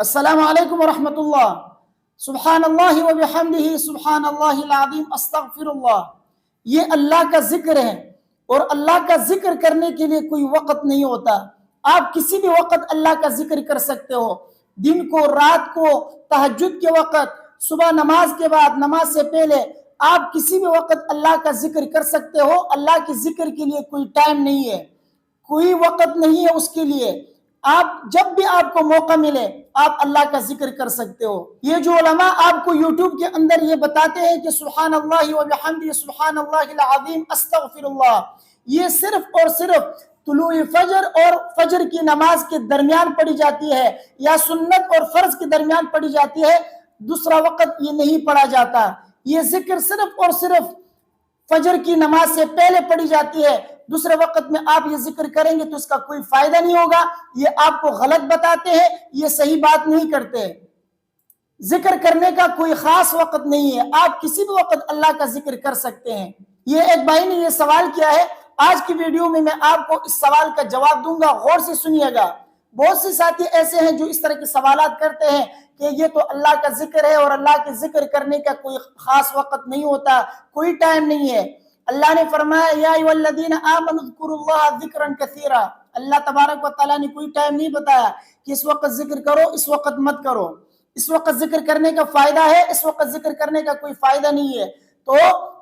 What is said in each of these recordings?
السلام علیکم ورحمۃ اللہ۔ سبحان اللہ و بحمدہ سبحان اللہ العظیم استغفر اللہ۔ یہ اللہ کا ذکر ہے، اور اللہ کا ذکر کرنے کے لیے کوئی وقت نہیں ہوتا۔ آپ کسی بھی وقت اللہ کا ذکر کر سکتے ہو، دن کو، رات کو، تہجد کے وقت، صبح نماز کے بعد، نماز سے پہلے، آپ کسی بھی وقت اللہ کا ذکر کر سکتے ہو۔ اللہ کے ذکر کے لیے کوئی ٹائم نہیں ہے، کوئی وقت نہیں ہے اس کے لیے۔ آپ جب بھی آپ کو موقع ملے آپ اللہ کا ذکر کر سکتے ہو۔ یہ جو علماء آپ کو یوٹیوب کے اندر یہ بتاتے ہیں کہ سبحان اللہ و بحمدہ سبحان اللہ العظیم استغفر اللہ، یہ صرف اور صرف طلوع فجر اور فجر کی نماز کے درمیان پڑھی جاتی ہے، یا سنت اور فرض کے درمیان پڑھی جاتی ہے، دوسرا وقت یہ نہیں پڑھا جاتا۔ یہ ذکر صرف اور صرف فجر کی نماز سے پہلے پڑھی جاتی ہے، دوسرے وقت میں آپ یہ ذکر کریں گے تو اس کا کوئی فائدہ نہیں ہوگا۔ یہ آپ کو غلط بتاتے ہیں، یہ صحیح بات نہیں کرتے۔ ذکر کرنے کا کوئی خاص وقت نہیں ہے، آپ کسی بھی وقت اللہ کا ذکر کر سکتے ہیں۔ یہ ایک بھائی نے یہ سوال کیا ہے، آج کی ویڈیو میں میں آپ کو اس سوال کا جواب دوں گا، غور سے سنیے گا۔ بہت سے ساتھی ایسے ہیں جو اس طرح کے سوالات کرتے ہیں کہ یہ تو اللہ کا ذکر ہے اور اللہ کے ذکر کرنے کا کوئی خاص وقت نہیں ہوتا، کوئی ٹائم نہیں ہے۔ اللہ نے فرمایا یا ایھا الذین آمنوا اذکروا اللہ ذکرا کثیرا۔ اللہ تبارک و تعالیٰ نے کوئی ٹائم نہیں بتایا کہ اس وقت ذکر کرو، اس وقت مت کرو، اس وقت ذکر کرنے کا فائدہ ہے، اس وقت ذکر کرنے کا کوئی فائدہ نہیں ہے۔ تو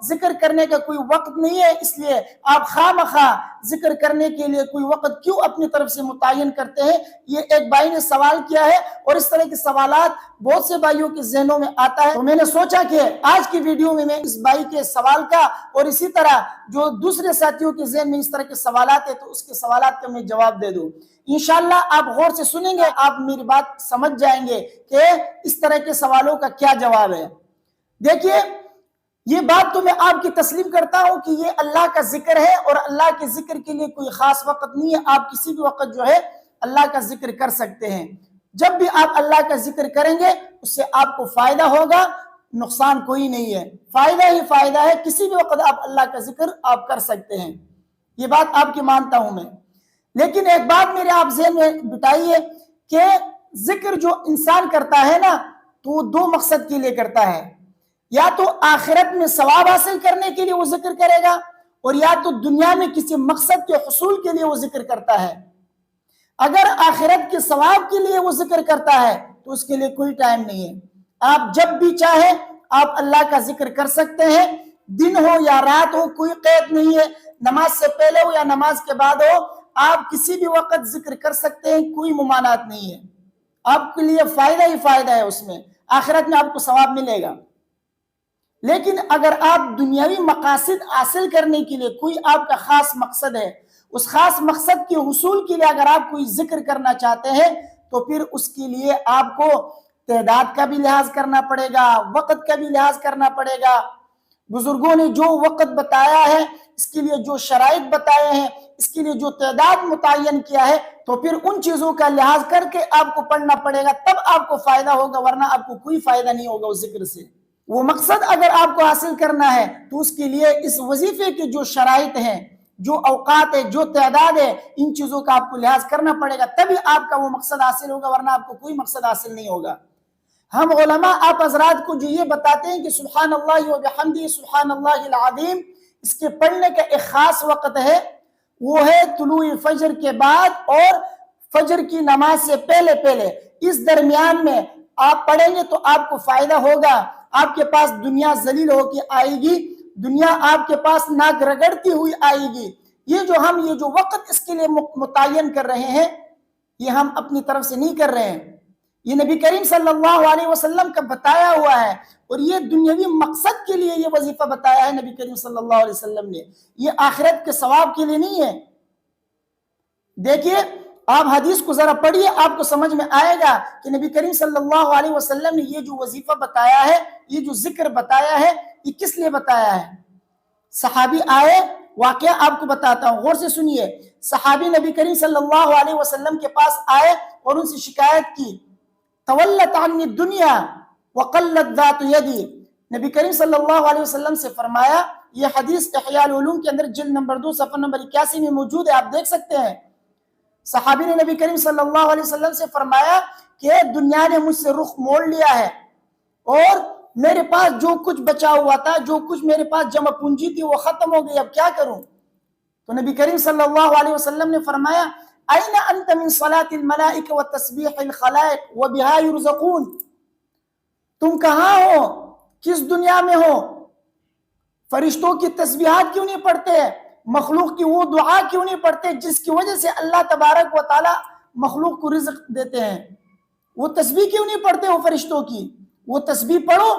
ذکر کرنے کا کوئی وقت نہیں ہے، اس لیے آپ خواہ مخواہ ذکر کرنے کے لیے کوئی وقت کیوں اپنی طرف سے متعین کرتے ہیں؟ یہ ایک بھائی نے سوال کیا ہے، اور اس طرح کے سوالات بہت سے بھائیوں کے ذہنوں میں آتا ہے، تو میں نے سوچا کہ آج کی ویڈیو میں اس بھائی کے سوال کا، اور اسی طرح جو دوسرے ساتھیوں کے ذہن میں اس طرح کے سوالات ہیں تو اس کے سوالات کا میں جواب دے دوں۔ انشاءاللہ آپ غور سے سنیں گے، آپ میری بات سمجھ جائیں گے کہ اس طرح کے سوالوں کا کیا جواب ہے۔ دیکھیے، یہ بات تو میں آپ کی تسلیم کرتا ہوں کہ یہ اللہ کا ذکر ہے، اور اللہ کے ذکر کے لیے کوئی خاص وقت نہیں ہے، آپ کسی بھی وقت جو ہے اللہ کا ذکر کر سکتے ہیں۔ جب بھی آپ اللہ کا ذکر کریں گے اس سے آپ کو فائدہ ہوگا، نقصان کوئی نہیں ہے، فائدہ ہی فائدہ ہے۔ کسی بھی وقت آپ اللہ کا ذکر آپ کر سکتے ہیں، یہ بات آپ کی مانتا ہوں میں۔ لیکن ایک بات میرے آپ ذہن میں بتائیے کہ ذکر جو انسان کرتا ہے نا، تو وہ دو مقصد کے لیے کرتا ہے، یا تو آخرت میں ثواب حاصل کرنے کے لیے وہ ذکر کرے گا، اور یا تو دنیا میں کسی مقصد کے حصول کے لیے وہ ذکر کرتا ہے۔ اگر آخرت کے ثواب کے لیے وہ ذکر کرتا ہے تو اس کے لیے کوئی ٹائم نہیں ہے، آپ جب بھی چاہیں آپ اللہ کا ذکر کر سکتے ہیں، دن ہو یا رات ہو، کوئی قید نہیں ہے، نماز سے پہلے ہو یا نماز کے بعد ہو، آپ کسی بھی وقت ذکر کر سکتے ہیں، کوئی ممانعت نہیں ہے۔ آپ کے لیے فائدہ ہی فائدہ ہے، اس میں آخرت میں آپ کو ثواب ملے گا۔ لیکن اگر آپ دنیاوی مقاصد حاصل کرنے کے لیے، کوئی آپ کا خاص مقصد ہے، اس خاص مقصد کے حصول کے لیے اگر آپ کوئی ذکر کرنا چاہتے ہیں تو پھر اس کے لیے آپ کو تعداد کا بھی لحاظ کرنا پڑے گا، وقت کا بھی لحاظ کرنا پڑے گا۔ بزرگوں نے جو وقت بتایا ہے، اس کے لیے جو شرائط بتائے ہیں، اس کے لیے جو تعداد متعین کیا ہے، تو پھر ان چیزوں کا لحاظ کر کے آپ کو پڑھنا پڑے گا، تب آپ کو فائدہ ہوگا، ورنہ آپ کو کوئی فائدہ نہیں ہوگا اس ذکر سے۔ وہ مقصد اگر آپ کو حاصل کرنا ہے تو اس کے لیے اس وظیفے کے جو شرائط ہیں، جو اوقات ہے، جو تعداد ہے، ان چیزوں کا آپ کو لحاظ کرنا پڑے گا، تبھی آپ کا وہ مقصد حاصل ہوگا، ورنہ آپ کو کوئی مقصد حاصل نہیں ہوگا۔ ہم علماء آپ حضرات کو جو یہ بتاتے ہیں کہ سبحان اللہ و بحمدہ سبحان اللہ العظیم، اس کے پڑھنے کا ایک خاص وقت ہے، وہ ہے طلوع فجر کے بعد اور فجر کی نماز سے پہلے۔ اس درمیان میں آپ پڑھیں گے تو آپ کو فائدہ ہوگا۔ آپ کے پاس دنیا ذلیل ہو کے آئے گی، دنیا آپ کے پاس ناک رگڑتی ہوئی آئے گی۔ یہ جو وقت اس کے لیے متعین کر رہے ہیں، یہ ہم اپنی طرف سے نہیں کر رہے ہیں، یہ نبی کریم صلی اللہ علیہ وسلم کا بتایا ہوا ہے، اور یہ دنیاوی مقصد کے لیے یہ وظیفہ بتایا ہے نبی کریم صلی اللہ علیہ وسلم نے، یہ آخرت کے ثواب کے لیے نہیں ہے۔ دیکھیے، آپ حدیث کو ذرا پڑھیے، آپ کو سمجھ میں آئے گا کہ نبی کریم صلی اللہ علیہ وسلم نے یہ جو وظیفہ بتایا ہے، یہ جو ذکر بتایا ہے، یہ کس لیے بتایا ہے۔ صحابی آئے، واقعہ آپ کو بتاتا ہوں، غور سے سنیے۔ صحابی نبی کریم صلی اللہ علیہ وسلم کے پاس آئے اور ان سے شکایت کی، تولت عنی الدنیا وقلت ذات یدی۔ نبی کریم صلی اللہ علیہ وسلم سے فرمایا، یہ حدیث احیاء العلوم کے اندر جلد نمبر 2 صفحہ نمبر 81 میں موجود ہے، آپ دیکھ سکتے ہیں۔ صحابی نے نبی کریم صلی اللہ علیہ وسلم سے فرمایا کہ دنیا نے مجھ سے رخ موڑ لیا ہے اور میرے پاس جو کچھ بچا ہوا تھا، جو کچھ میرے پاس جمع پونجی تھی وہ ختم ہو گئی، اب کیا کروں؟ تو نبی کریم صلی اللہ علیہ وسلم نے فرمایا أين أنت من صلاة الملائكة وتسبيح الخلائق وبها يرزقون، تم کہاں ہو، کس دنیا میں ہو؟ فرشتوں کی تسبیحات کیوں نہیں پڑھتے، مخلوق کی وہ دعا کیوں نہیں پڑھتے جس کی وجہ سے اللہ تبارک و تعالی مخلوق کو رزق دیتے ہیں؟ وہ تسبیح کیوں نہیں پڑھتے وہ فرشتوں کی؟ وہ تسبیح پڑھو،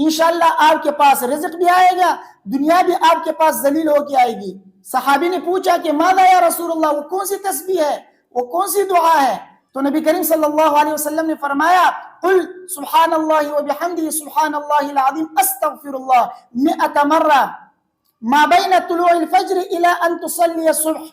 انشاءاللہ آپ کے پاس رزق بھی آئے گا، دنیا بھی آپ کے پاس ذلیل ہو کے آئے گی۔ صحابی نے پوچھا کہ ماذا یا رسول اللہ، وہ کون سی تسبیح ہے، وہ کون سی دعا ہے؟ تو نبی کریم صلی اللہ علیہ وسلم نے فرمایا قل سبحان اللہ وبحمدہ سبحان اللہ العظیم استغفر اللہ 100 مرہ ما بین طلوع الفجر الى ان تصلی الصبح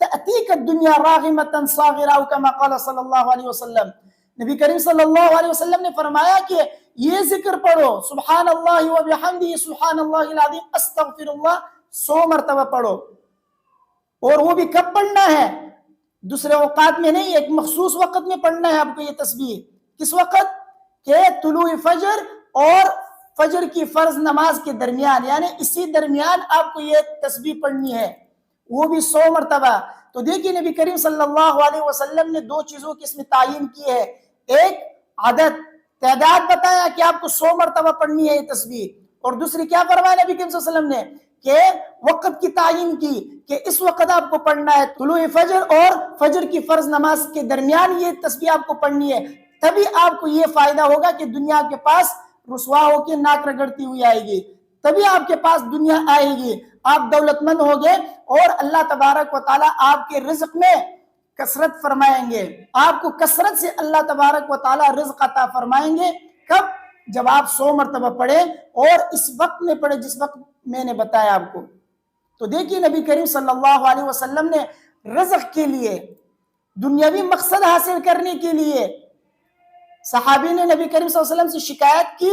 تأتیک الدنیا راغمتا صاغرا کما قال صلی اللہ علیہ وسلم۔ نبی کریم صلی اللہ علیہ وسلم نے فرمایا کہ یہ ذکر پڑھو، سبحان اللہ وبحمدہ سبحان اللہ العظیم استغفر اللہ 100 مرتبہ پڑھو، اور وہ بھی کب پڑھنا ہے؟ دوسرے اوقات میں نہیں، ایک مخصوص وقت میں پڑھنا ہے آپ کو یہ تسبیح۔ کس وقت؟ کہ طلوع فجر اور فجر کی فرض نماز کے درمیان، یعنی اسی درمیان آپ کو یہ تسبیح پڑھنی ہے، وہ بھی 100 مرتبہ۔ تو دیکھیے نبی کریم صلی اللہ علیہ وسلم نے 2 چیزوں کی اس میں تعین کی ہے، ایک عدد تعداد بتایا کہ آپ کو 100 مرتبہ پڑھنی ہے یہ تسبیح، اور دوسری کیا فرمایا نبی کریم صلی اللہ علیہ وسلم نے کہ وقت کی تعین کی کہ اس وقت آپ کو پڑھنا ہے، طلوع فجر اور فجر کی فرض نماز کے درمیان یہ تسبیح آپ کو پڑھنی ہے، تبھی آپ کو یہ فائدہ ہوگا کہ دنیا کے پاس رسوا ہو کے ناک رگڑتی ہوئی آئے گی، تبھی آپ کے پاس دنیا آئے گی، آپ دولت مند ہوگے اور اللہ تبارک و تعالیٰ آپ کے رزق میں کثرت فرمائیں گے، آپ کو کثرت سے اللہ تبارک و تعالیٰ رزق عطا فرمائیں گے۔ کب؟ جب آپ 100 مرتبہ پڑھیں اور اس وقت میں پڑھیں جس وقت میں نے بتایا آپ کو۔ تو دیکھیے نبی کریم صلی اللہ علیہ وسلم نے رزق کے لیے، دنیاوی مقصد حاصل کرنے کے لیے، صحابی نے نبی کریم صلی اللہ علیہ وسلم سے شکایت کی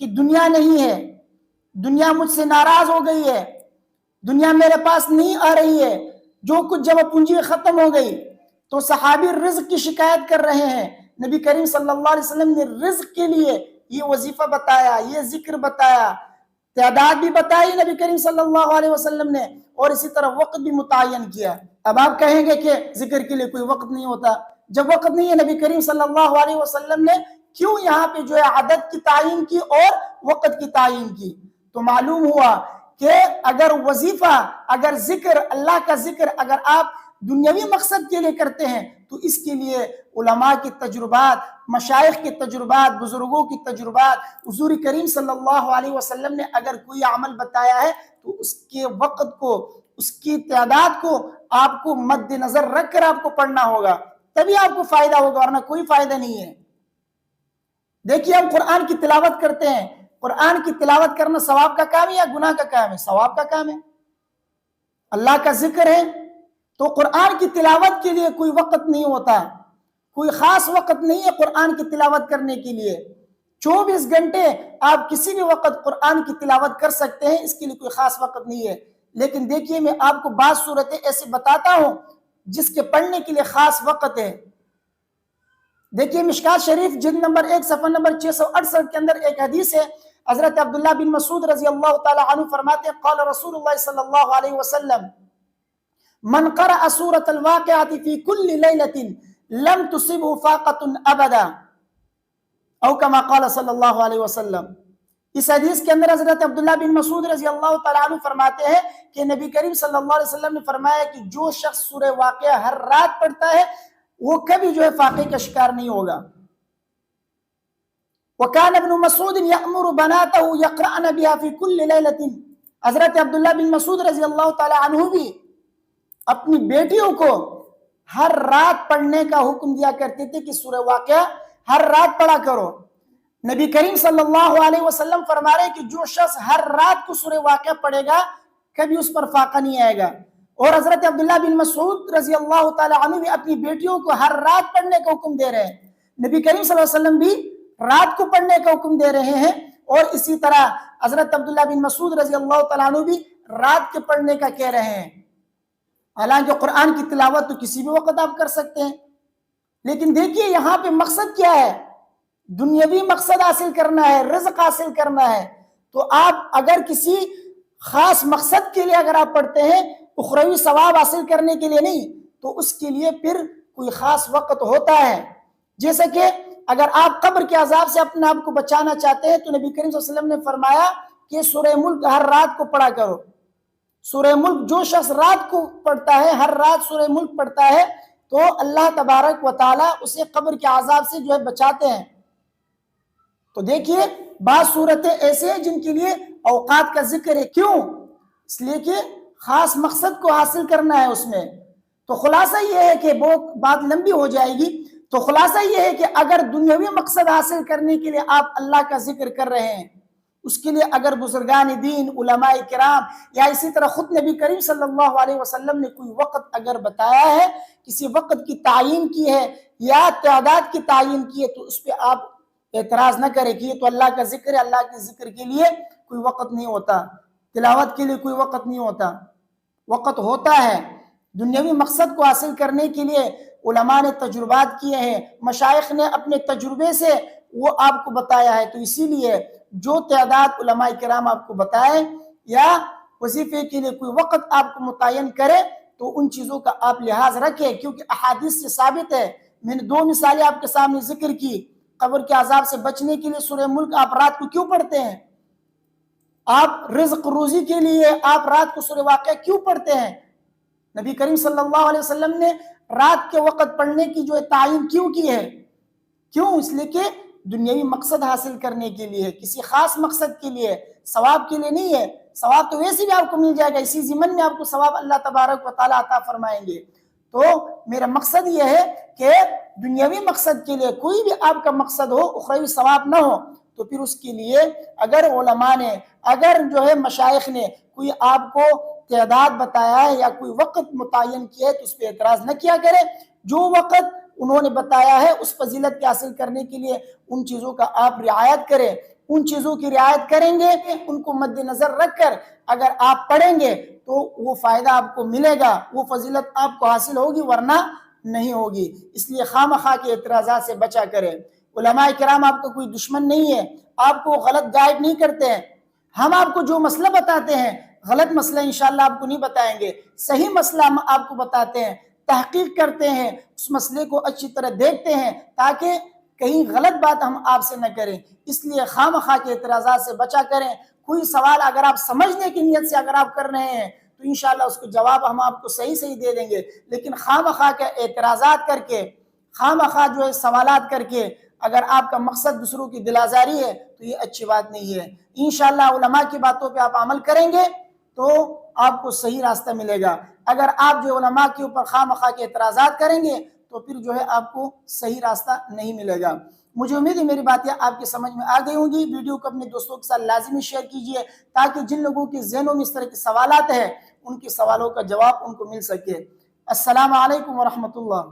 کہ دنیا نہیں ہے، دنیا مجھ سے ناراض ہو گئی ہے، دنیا میرے پاس نہیں آ رہی ہے، جو کچھ جمع پونجی ختم ہو گئی۔ تو صحابی رزق کی شکایت کر رہے ہیں، نبی کریم صلی اللہ علیہ وسلم نے رزق کے لیے یہ وظیفہ بتایا، یہ ذکر بتایا، تعداد بھی بتائی نبی کریم صلی اللہ علیہ وسلم نے، اور اسی طرح وقت بھی متعین کیا۔ اب آپ کہیں گے کہ ذکر کے لیے کوئی وقت نہیں ہوتا، جب وقت نہیں ہے نبی کریم صلی اللہ علیہ وسلم نے کیوں یہاں پہ جو ہے عدد کی تعین کی اور وقت کی تعین کی؟ تو معلوم ہوا کہ اگر وظیفہ، اگر ذکر، اللہ کا ذکر اگر آپ دنیاوی مقصد کے لیے کرتے ہیں تو اس کے لیے علماء کی تجربات، مشائخ کے تجربات، بزرگوں کی تجربات، حضور کریم صلی اللہ علیہ وسلم نے اگر کوئی عمل بتایا ہے تو اس کے وقت کو، اس کی تعداد کو آپ کو مد نظر رکھ کر آپ کو پڑھنا ہوگا، تبھی آپ کو فائدہ ہوگا، ورنہ کوئی فائدہ نہیں ہے۔ دیکھیے ہم قرآن کی تلاوت کرتے ہیں، قرآن کی تلاوت کرنا ثواب کا کام ہے یا گناہ کا کام ہے؟ ثواب کا کام ہے، اللہ کا ذکر ہے، تو قرآن کی تلاوت کے لیے کوئی وقت نہیں ہوتا، کوئی خاص وقت نہیں ہے قرآن کی تلاوت کرنے کے لیے، 24 گھنٹے آپ کسی بھی وقت قرآن کی تلاوت کر سکتے ہیں، اس کے لیے کوئی خاص وقت نہیں ہے۔ لیکن دیکھیے میں آپ کو بعض صورتیں ایسے بتاتا ہوں جس کے پڑھنے کے لیے خاص وقت ہے۔ دیکھیے مشکات شریف جلد نمبر 1 صفحہ نمبر 668 کے اندر ایک حدیث ہے، حضرت عبداللہ بن مسعود رضی اللہ تعالی عنہ فرماتے ہیں قال رسول اللہ صلی اللہ علیہ وسلم من قرأ سورة الواقعة في كل ليلة لم تصبه فاقة ابدا او كما قال صلی اللہ علیہ وسلم۔ اس حدیث کے اندر حضرت عبداللہ بن مسعود رضی اللہ تعالی عنہ فرماتے ہیں کہ نبی کریم صلی اللہ علیہ وسلم نے فرمایا کہ جو شخص سورہ واقعہ ہر رات پڑھتا ہے وہ کبھی جو ہے فاقے کا شکار نہیں ہوگا۔ وكان ابن مسعود يأمر بناته يقرأن بها في كل ليلة، حضرت عبداللہ بن مسعود رضی اللہ تعالی عنہ بھی اپنی بیٹیوں کو ہر رات پڑھنے کا حکم دیا کرتے تھے کہ سورہ واقعہ ہر رات پڑھا کرو۔ نبی کریم صلی اللہ علیہ وسلم فرما رہے کہ جو شخص ہر رات کو سورہ واقعہ پڑھے گا کبھی اس پر فاقہ نہیں آئے گا۔ اور حضرت عبداللہ بن مسعود رضی اللہ تعالی عنہ بھی اپنی بیٹیوں کو ہر رات پڑھنے کا حکم دے رہے ہیں، نبی کریم صلی اللہ علیہ وسلم بھی رات کو پڑھنے کا حکم دے رہے ہیں، اور اسی طرح حضرت عبداللہ بن مسعود رضی اللہ تعالیٰ عنہ بھی رات کے پڑھنے کا کہہ رہے ہیں۔ حالانکہ قرآن کی تلاوت تو کسی بھی وقت آپ کر سکتے ہیں، لیکن دیکھیے یہاں پہ مقصد کیا ہے، دنیاوی مقصد حاصل کرنا ہے، رزق حاصل کرنا ہے۔ تو آپ اگر کسی خاص مقصد کے لیے اگر آپ پڑھتے ہیں، اخروی ثواب حاصل کرنے کے لیے نہیں، تو اس کے لیے پھر کوئی خاص وقت ہوتا ہے۔ جیسا کہ اگر آپ قبر کے عذاب سے اپنے آپ کو بچانا چاہتے ہیں تو نبی کریم صلی اللہ علیہ وسلم نے فرمایا کہ سورہ ملک ہر رات کو پڑھا کرو۔ سورہ ملک جو شخص رات کو پڑھتا ہے، ہر رات سورہ ملک پڑھتا ہے، تو اللہ تبارک و تعالیٰ اسے قبر کے عذاب سے جو ہے بچاتے ہیں۔ تو دیکھیے بعض صورتیں ایسے ہیں جن کے لیے اوقات کا ذکر ہے، کیوں؟ اس لیے کہ خاص مقصد کو حاصل کرنا ہے اس میں۔ تو خلاصہ یہ ہے کہ بہت بات لمبی ہو جائے گی، تو خلاصہ یہ ہے کہ اگر دنیاوی مقصد حاصل کرنے کے لیے آپ اللہ کا ذکر کر رہے ہیں، اس کے لیے اگر بزرگان دین، علماء کرام، یا اسی طرح خود نبی کریم صلی اللہ علیہ وسلم نے کوئی وقت اگر بتایا ہے، کسی وقت کی تعیین کی ہے یا تعداد کی تعیین کی ہے، تو اس پہ آپ اعتراض نہ کریں کہ یہ تو اللہ کا ذکر ہے، اللہ کے ذکر کے لیے کوئی وقت نہیں ہوتا، تلاوت کے لیے کوئی وقت نہیں ہوتا۔ وقت ہوتا ہے، دنیاوی مقصد کو حاصل کرنے کے لیے علماء نے تجربات کیے ہیں، مشائخ نے اپنے تجربے سے وہ آپ کو بتایا ہے۔ تو اسی لیے جو تعداد علماء کرام آپ کو بتائے یا وظیفے کے لیے کوئی وقت آپ کو متعین کرے، تو ان چیزوں کا آپ لحاظ رکھیں، کیونکہ احادیث سے ثابت ہے۔ میں نے دو مثالیں آپ کے سامنے ذکر کی، قبر کے عذاب سے بچنے کے لیے سورہ ملک آپ رات کو کیوں پڑھتے ہیں؟ آپ رزق روزی کے لیے آپ رات کو سورہ واقعہ کیوں پڑھتے ہیں؟ نبی کریم صلی اللہ علیہ وسلم نے رات کے وقت پڑھنے کی جو تعین کیوں کی ہے؟ کیوں؟ اس لیے کہ دنیاوی مقصد حاصل کرنے کے لیے، کسی خاص مقصد کے لیے، ثواب کے لیے نہیں ہے۔ ثواب تو ویسے بھی آپ کو مل جائے گا، اسی ضمن میں آپ کو ثواب اللہ تبارک و تعالیٰ عطا فرمائیں گے۔ تو میرا مقصد یہ ہے کہ دنیاوی مقصد کے لیے کوئی بھی آپ کا مقصد ہو، اخروی ثواب نہ ہو، تو پھر اس کے لیے اگر علماء نے، اگر جو ہے مشائخ نے کوئی آپ کو تعداد بتایا ہے یا کوئی وقت متعین کیا ہے، تو اس پہ اعتراض نہ کیا کرے۔ جو وقت انہوں نے بتایا ہے اس فضیلت کے حاصل کرنے کے لیے ان چیزوں کا آپ رعایت کریں، ان چیزوں کی رعایت کریں گے، ان کو مد نظر رکھ کر اگر آپ پڑھیں گے تو وہ فائدہ آپ کو ملے گا، وہ فضیلت آپ کو حاصل ہوگی، ورنہ نہیں ہوگی۔ اس لیے خواہ مخواہ کے اعتراضات سے بچا کریں۔ علماء کرام آپ کا کوئی دشمن نہیں ہے، آپ کو غلط گائیڈ نہیں کرتے ہیں۔ ہم آپ کو جو مسئلہ بتاتے ہیں، غلط مسئلہ انشاءاللہ آپ کو نہیں بتائیں گے، صحیح مسئلہ ہم آپ کو بتاتے ہیں، تحقیق کرتے ہیں، اس مسئلے کو اچھی طرح دیکھتے ہیں تاکہ کہیں غلط بات ہم آپ سے نہ کریں۔ اس لیے خواہ مخواہ کے اعتراضات سے بچا کریں۔ کوئی سوال اگر آپ سمجھنے کی نیت سے اگر آپ کر رہے ہیں تو انشاءاللہ اس کو جواب ہم آپ کو صحیح دے دیں گے، لیکن خواہ مخواہ کے اعتراضات کر کے، خواہ مخواہ جو ہے سوالات کر کے اگر آپ کا مقصد دوسروں کی دل آزاری ہے تو یہ اچھی بات نہیں ہے۔ انشاءاللہ علماء کی باتوں پہ آپ عمل کریں گے تو آپ کو صحیح راستہ ملے گا۔ اگر آپ جو علماء کے اوپر خواہ مخواہ کے اعتراضات کریں گے تو پھر جو ہے آپ کو صحیح راستہ نہیں ملے گا۔ مجھے امید ہے میری باتیں آپ کے سمجھ میں آ گئی ہوں گی۔ ویڈیو کو اپنے دوستوں کے ساتھ لازمی شیئر کیجئے تاکہ جن لوگوں کے ذہنوں میں اس طرح کے سوالات ہیں ان کے سوالوں کا جواب ان کو مل سکے۔ السلام علیکم ورحمۃ اللہ۔